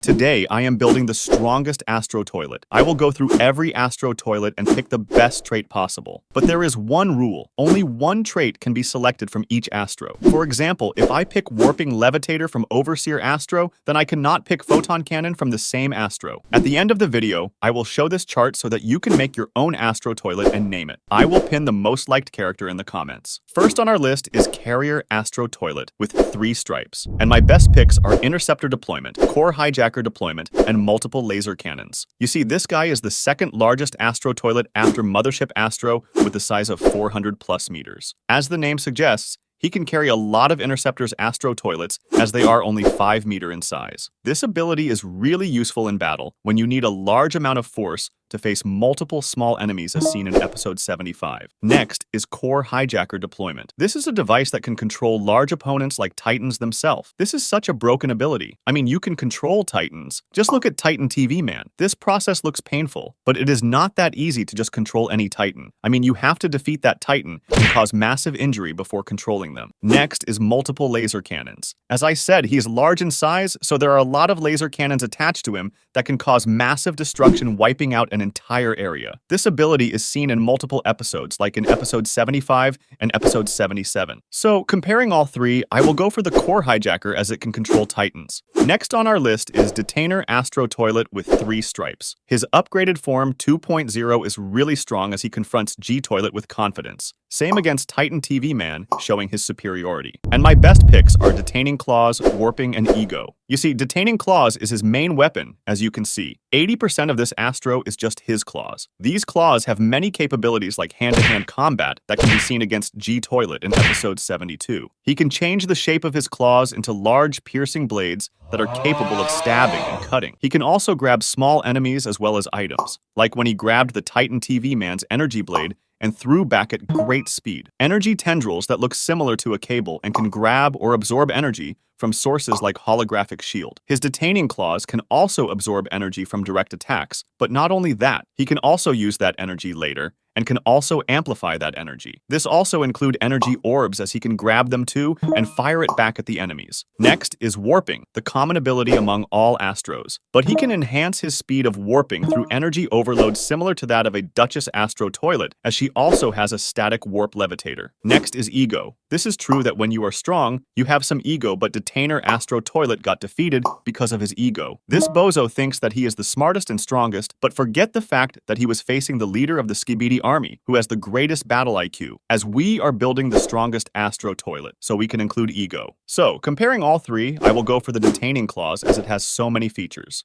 Today, I am building the strongest Astro Toilet. I will go through every Astro Toilet and pick the best trait possible. But there is one rule. Only one trait can be selected from each Astro. For example, if I pick Warping Levitator from Overseer Astro, then I cannot pick Photon Cannon from the same Astro. At the end of the video, I will show this chart so that you can make your own Astro Toilet and name it. I will pin the most liked character in the comments. First on our list is Carrier Astro Toilet with 3 stripes. And my best picks are Interceptor Deployment, Core Hijacker Deployment, and multiple laser cannons. You see, this guy is the second largest Astro Toilet after Mothership Astro with the size of 400 plus meters. As the name suggests, he can carry a lot of Interceptor's Astro Toilets as they are only 5 meters in size. This ability is really useful in battle when you need a large amount of force to face multiple small enemies as seen in episode 75. Next is Core Hijacker Deployment. This is a device that can control large opponents like Titans themselves. This is such a broken ability. I mean, you can control Titans. Just look at Titan TV Man. This process looks painful, but it is not that easy to just control any Titan. I mean, you have to defeat that Titan and cause massive injury before controlling them. Next is multiple laser cannons. As I said, he is large in size, so there are a lot of laser cannons attached to him that can cause massive destruction, wiping out an entire area. This ability is seen in multiple episodes, like in episode 75 and episode 77. So, comparing all 3, I will go for the Core Hijacker as it can control Titans. Next on our list is Detainer Astro Toilet with 3 stripes. His upgraded form 2.0 is really strong as he confronts G-Toilet with confidence. Same against Titan TV Man, showing his superiority. And my best picks are Detaining Claws, Warping, and Ego. You see, Detaining Claws is his main weapon, as you can see. 80% of this Astro is just his claws. These claws have many capabilities like hand-to-hand combat that can be seen against G-Toilet in episode 72. He can change the shape of his claws into large, piercing blades that are capable of stabbing and cutting. He can also grab small enemies as well as items, like when he grabbed the Titan TV Man's energy blade and threw back at great speed. Energy tendrils that look similar to a cable and can grab or absorb energy from sources like holographic shield. His detaining claws can also absorb energy from direct attacks, but not only that, he can also use that energy later and can also amplify that energy. This also includes energy orbs as he can grab them too and fire it back at the enemies. Next is Warping, the common ability among all Astros, but he can enhance his speed of warping through energy overload similar to that of a Duchess Astro Toilet, as she also has a static warp levitator. Next is Ego. This is true that when you are strong, you have some ego, but Detainer Astro Toilet got defeated because of his ego. This bozo thinks that he is the smartest and strongest, but forget the fact that he was facing the leader of the Skibidi Army, who has the greatest battle IQ, as we are building the strongest Astro Toilet, so we can include Ego. So, comparing all 3, I will go for the Detaining Claws as it has so many features.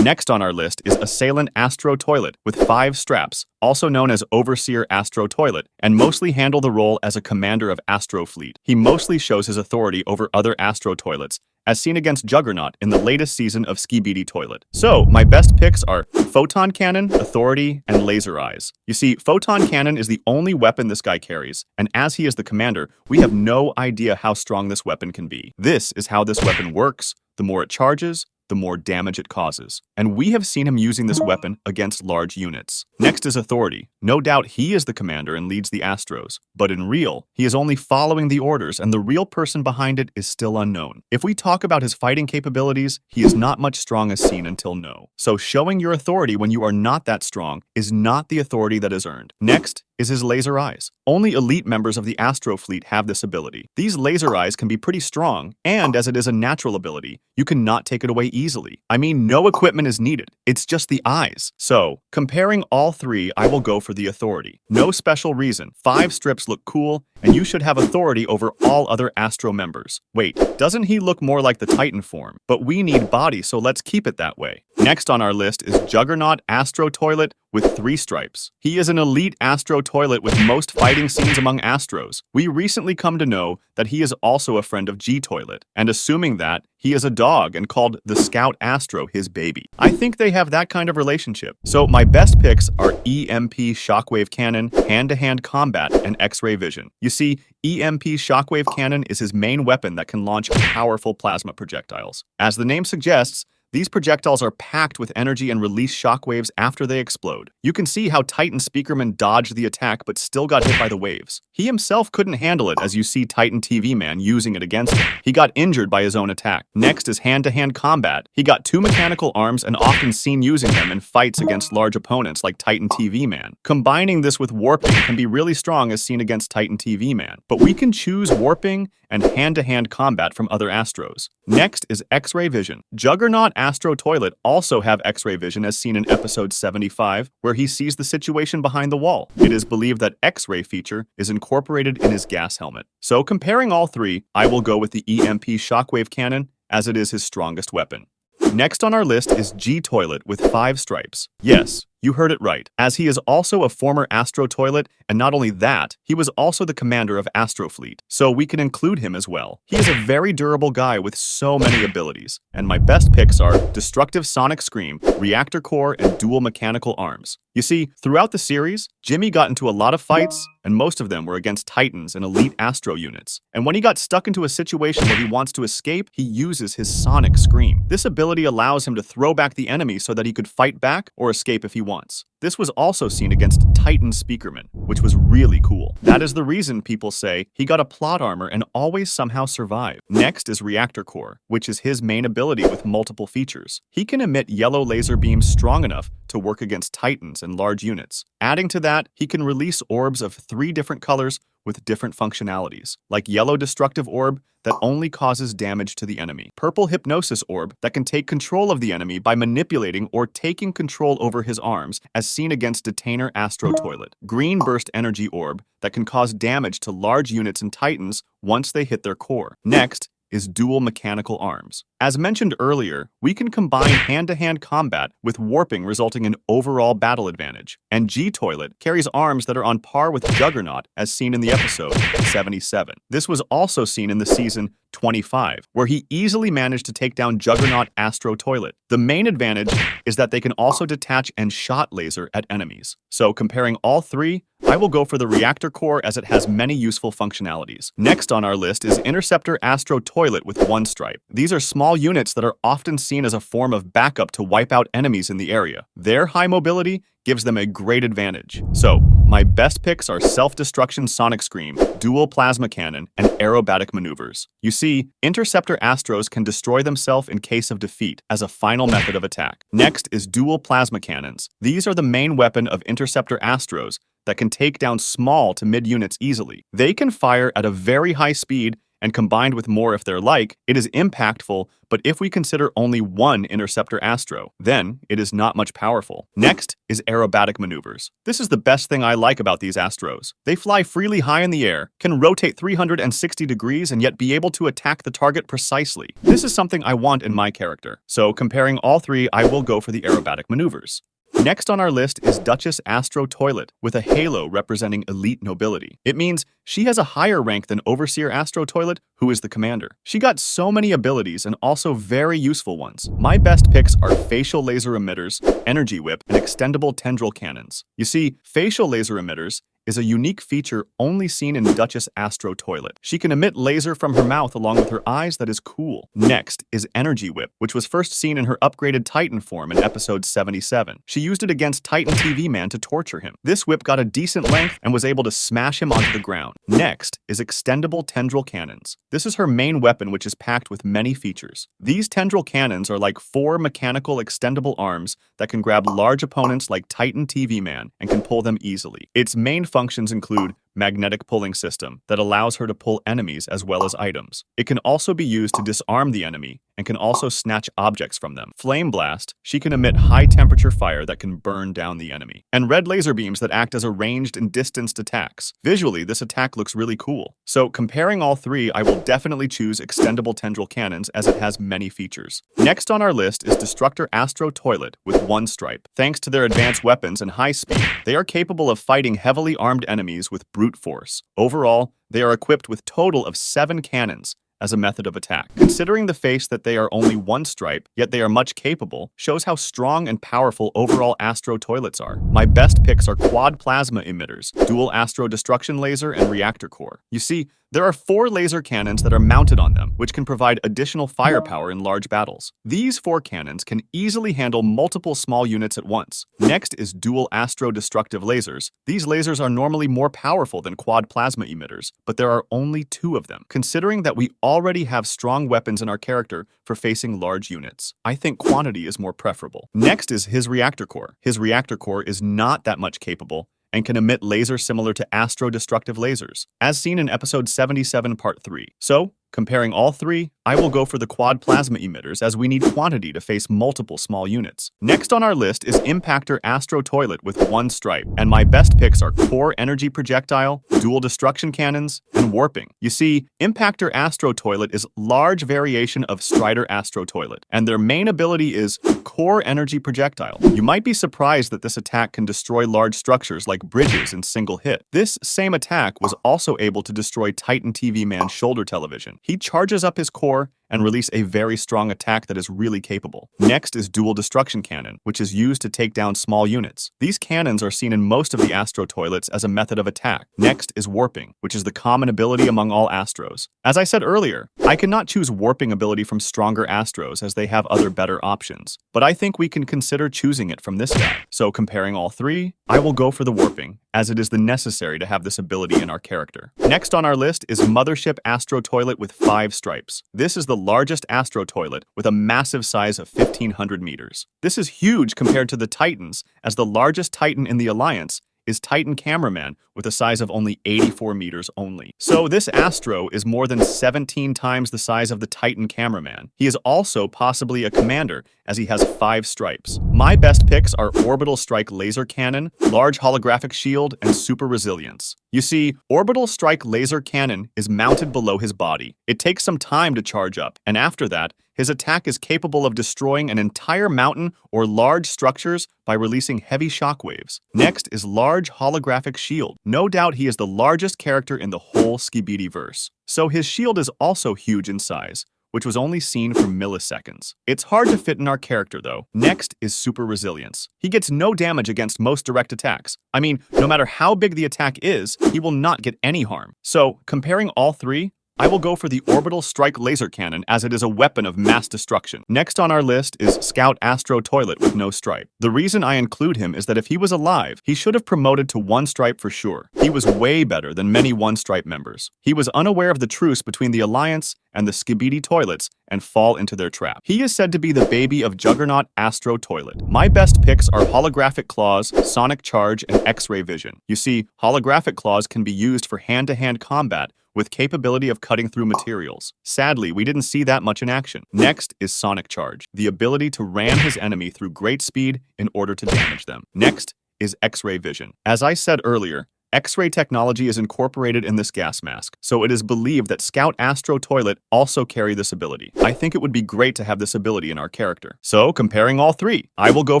Next on our list is Assailant Astro Toilet with 5 straps, also known as Overseer Astro Toilet, and mostly handle the role as a commander of Astro Fleet. He mostly shows his authority over other Astro Toilets, as seen against Juggernaut in the latest season of Skibidi Toilet. So, my best picks are Photon Cannon, Authority, and Laser Eyes. You see, Photon Cannon is the only weapon this guy carries, and as he is the commander, we have no idea how strong this weapon can be. This is how this weapon works. The more it charges, the more damage it causes. And we have seen him using this weapon against large units. Next is Authority. No doubt he is the commander and leads the Astros, but in real, he is only following the orders and the real person behind it is still unknown. If we talk about his fighting capabilities, he is not much strong as seen until no. So showing your authority when you are not that strong is not the authority that is earned. Next is his Laser Eyes. Only elite members of the Astro Fleet have this ability. These laser eyes can be pretty strong, and as it is a natural ability, you cannot take it away easily. I mean, no equipment is needed. It's just the eyes. So, comparing all 3, I will go for the Authority. No special reason. 5 strips look cool, and you should have authority over all other Astro members. Wait, doesn't he look more like the Titan form? But we need body, so let's keep it that way. Next on our list is Juggernaut Astro Toilet with 3 stripes. He is an elite Astro Toilet with most fighting scenes among Astros. We recently come to know that he is also a friend of G-Toilet, and assuming that, he is a dog and called the Scout Astro his baby. I think they have that kind of relationship. So my best picks are EMP Shockwave Cannon, Hand-to-Hand Combat, and X-Ray Vision. You see, EMP Shockwave Cannon is his main weapon that can launch powerful plasma projectiles. As the name suggests, These projectiles are packed with energy and release shockwaves after they explode. You can see how Titan Speakerman dodged the attack but still got hit by the waves. He himself couldn't handle it, as you see Titan TV Man using it against him. He got injured by his own attack. Next is hand-to-hand combat. He got 2 mechanical arms and often seen using them in fights against large opponents like Titan TV Man. Combining this with warping can be really strong as seen against Titan TV Man, but we can choose warping and hand-to-hand combat from other Astros. Next is X-ray vision. Juggernaut Astro Toilet also have X-ray vision as seen in episode 75, where he sees the situation behind the wall. It is believed that X-ray feature is incorporated in his gas helmet. So comparing all three, I will go with the EMP shockwave cannon, as it is his strongest weapon. Next on our list is G Toilet with 5 stripes. Yes, you heard it right, as he is also a former Astro Toilet, and not only that, he was also the commander of Astro Fleet, so we can include him as well. He is a very durable guy with so many abilities, and my best picks are Destructive Sonic Scream, Reactor Core, and Dual Mechanical Arms. You see, throughout the series, Jimmy got into a lot of fights, and most of them were against Titans and elite Astro units. And when he got stuck into a situation where he wants to escape, he uses his Sonic Scream. This ability allows him to throw back the enemy so that he could fight back or escape if he wants. This was also seen against Titan Speakerman, which was really cool. That is the reason people say he got a plot armor and always somehow survived. Next is Reactor Core, which is his main ability with multiple features. He can emit yellow laser beams strong enough to work against Titans and large units. Adding to that, he can release orbs of 3 different colors with different functionalities, like yellow destructive orb that only causes damage to the enemy, purple hypnosis orb that can take control of the enemy by manipulating or taking control over his arms, as seen against Detainer Astro Toilet, green burst energy orb that can cause damage to large units and Titans once they hit their core. Next is dual mechanical arms. As mentioned earlier, we can combine hand-to-hand combat with warping, resulting in overall battle advantage. And G Toilet carries arms that are on par with Juggernaut, as seen in the episode 77. This was also seen in the season 25, where he easily managed to take down Juggernaut Astro Toilet. The main advantage is that they can also detach and shot laser at enemies. So comparing all three, I will go for the Reactor Core, as it has many useful functionalities. Next on our list is Interceptor Astro Toilet with 1 stripe. These are small units that are often seen as a form of backup to wipe out enemies in the area. Their high mobility gives them a great advantage. So, my best picks are Self-Destruction Sonic Scream, Dual Plasma Cannon, and Aerobatic Maneuvers. You see, Interceptor Astros can destroy themselves in case of defeat as a final method of attack. Next is Dual Plasma Cannons. These are the main weapon of Interceptor Astros that can take down small to mid units easily. They can fire at a very high speed, and combined with more if they're like, it is impactful, but if we consider only one Interceptor Astro, then it is not much powerful. Next is Aerobatic Maneuvers. This is the best thing I like about these Astros. They fly freely high in the air, can rotate 360 degrees, and yet be able to attack the target precisely. This is something I want in my character. So comparing all three, I will go for the Aerobatic Maneuvers. Next on our list is Duchess Astro Toilet, with a halo representing elite nobility. It means she has a higher rank than Overseer Astro Toilet, who is the commander. She got so many abilities and also very useful ones. My best picks are Facial Laser Emitters, Energy Whip, and Extendable Tendril Cannons. You see, Facial Laser Emitters is a unique feature only seen in Duchess Astro Toilet. She can emit laser from her mouth along with her eyes that is cool. Next is Energy Whip, which was first seen in her upgraded Titan form in episode 77. She used it against Titan TV Man to torture him. This whip got a decent length and was able to smash him onto the ground. Next is Extendable Tendril Cannons. This is her main weapon, which is packed with many features. These tendril cannons are like 4 mechanical extendable arms that can grab large opponents like Titan TV Man and can pull them easily. Its main functions include magnetic pulling system that allows her to pull enemies as well as items. It can also be used to disarm the enemy and can also snatch objects from them. Flame Blast, she can emit high temperature fire that can burn down the enemy. And red laser beams that act as a ranged and distanced attacks. Visually, this attack looks really cool. So comparing all three, I will definitely choose Extendable Tendril Cannons, as it has many features. Next on our list is Destructor Astro Toilet with 1 stripe. Thanks to their advanced weapons and high speed, they are capable of fighting heavily armed enemies with brute force. Overall, they are equipped with total of 7 cannons as a method of attack. Considering the face that they are only 1 stripe, yet they are much capable, shows how strong and powerful overall Astro Toilets are. My best picks are Quad Plasma Emitters, Dual Astro Destruction Laser, and Reactor Core. You see, There are 4 laser cannons that are mounted on them, which can provide additional firepower in large battles. These 4 cannons can easily handle multiple small units at once. Next is dual astro-destructive lasers. These lasers are normally more powerful than quad plasma emitters, but there are only 2 of them. Considering that we already have strong weapons in our character for facing large units, I think quantity is more preferable. Next is his reactor core. His reactor core is not that much capable and can emit lasers similar to astro-destructive lasers, as seen in episode 77 part 3. So, comparing all 3, I will go for the quad plasma emitters as we need quantity to face multiple small units. Next on our list is Impactor Astro Toilet with 1 stripe, and my best picks are Core Energy Projectile, Dual Destruction Cannons, and Warping. You see, Impactor Astro Toilet is large variation of Strider Astro Toilet, and their main ability is Core Energy Projectile. You might be surprised that this attack can destroy large structures like bridges in single hit. This same attack was also able to destroy Titan TV Man's shoulder television. He charges up his core and release a very strong attack that is really capable. Next is Dual Destruction Cannon, which is used to take down small units. These cannons are seen in most of the Astro Toilets as a method of attack. Next is Warping, which is the common ability among all Astros. As I said earlier, I cannot choose Warping ability from stronger Astros as they have other better options, but I think we can consider choosing it from this guy. So comparing all 3, I will go for the Warping, as it is the necessary to have this ability in our character. Next on our list is Mothership Astro Toilet with 5 stripes. This is the largest Astro Toilet with a massive size of 1,500 meters. This is huge compared to the Titans, as the largest Titan in the Alliance is Titan Cameraman with a size of only 84 meters only. So this Astro is more than 17 times the size of the Titan Cameraman. He is also possibly a commander, as he has 5 stripes. My best picks are Orbital Strike Laser Cannon, Large Holographic Shield, and Super Resilience. You see, Orbital Strike Laser Cannon is mounted below his body. It takes some time to charge up, and after that, his attack is capable of destroying an entire mountain or large structures by releasing heavy shockwaves. Next is Large Holographic Shield. No doubt he is the largest character in the whole Skibidi-verse. So his shield is also huge in size, which was only seen for milliseconds. It's hard to fit in our character though. Next is Super Resilience. He gets no damage against most direct attacks. I mean, no matter how big the attack is, he will not get any harm. So, comparing all 3, I will go for the Orbital Strike Laser Cannon as it is a weapon of mass destruction. Next on our list is Scout Astro Toilet with no stripe. The reason I include him is that if he was alive, he should have promoted to 1 stripe for sure. He was way better than many 1 stripe members. He was unaware of the truce between the Alliance and the Skibidi Toilets and fall into their trap. He is said to be the baby of Juggernaut Astro Toilet. My best picks are Holographic Claws, Sonic Charge, and X-Ray Vision. You see, Holographic Claws can be used for hand-to-hand combat with capability of cutting through materials. Sadly, we didn't see that much in action. Next is Sonic Charge, the ability to ram his enemy through great speed in order to damage them. Next is X-Ray Vision. As I said earlier, X-ray technology is incorporated in this gas mask, so it is believed that Scout Astro Toilet also carry this ability. I think it would be great to have this ability in our character. So, comparing all 3, I will go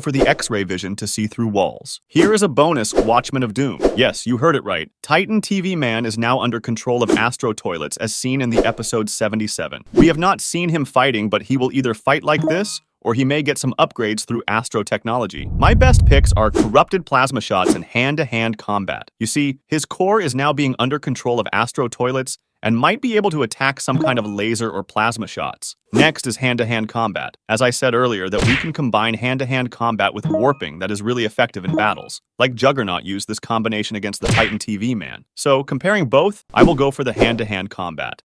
for the X-ray vision to see through walls. Here is a bonus Watchman of Doom. Yes, you heard it right. Titan TV Man is now under control of Astro Toilets as seen in the episode 77. We have not seen him fighting, but he will either fight like this, or he may get some upgrades through Astro technology. My best picks are Corrupted Plasma Shots and hand-to-hand combat. You see, his core is now being under control of Astro Toilets and might be able to attack some kind of laser or plasma shots. Next is hand-to-hand combat. As I said earlier, that we can combine hand-to-hand combat with warping that is really effective in battles. Like Juggernaut used this combination against the Titan TV Man. So, comparing both, I will go for the hand-to-hand combat.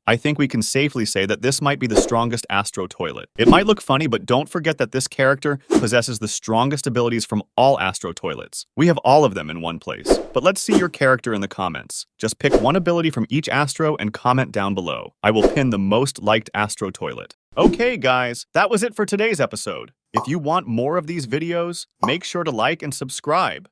I think we can safely say that this might be the strongest Astro Toilet. It might look funny, but don't forget that this character possesses the strongest abilities from all Astro Toilets. We have all of them in one place. But let's see your character in the comments. Just pick one ability from each Astro and comment down below. I will pin the most liked Astro Toilet. Okay guys, that was it for today's episode. If you want more of these videos, make sure to like and subscribe.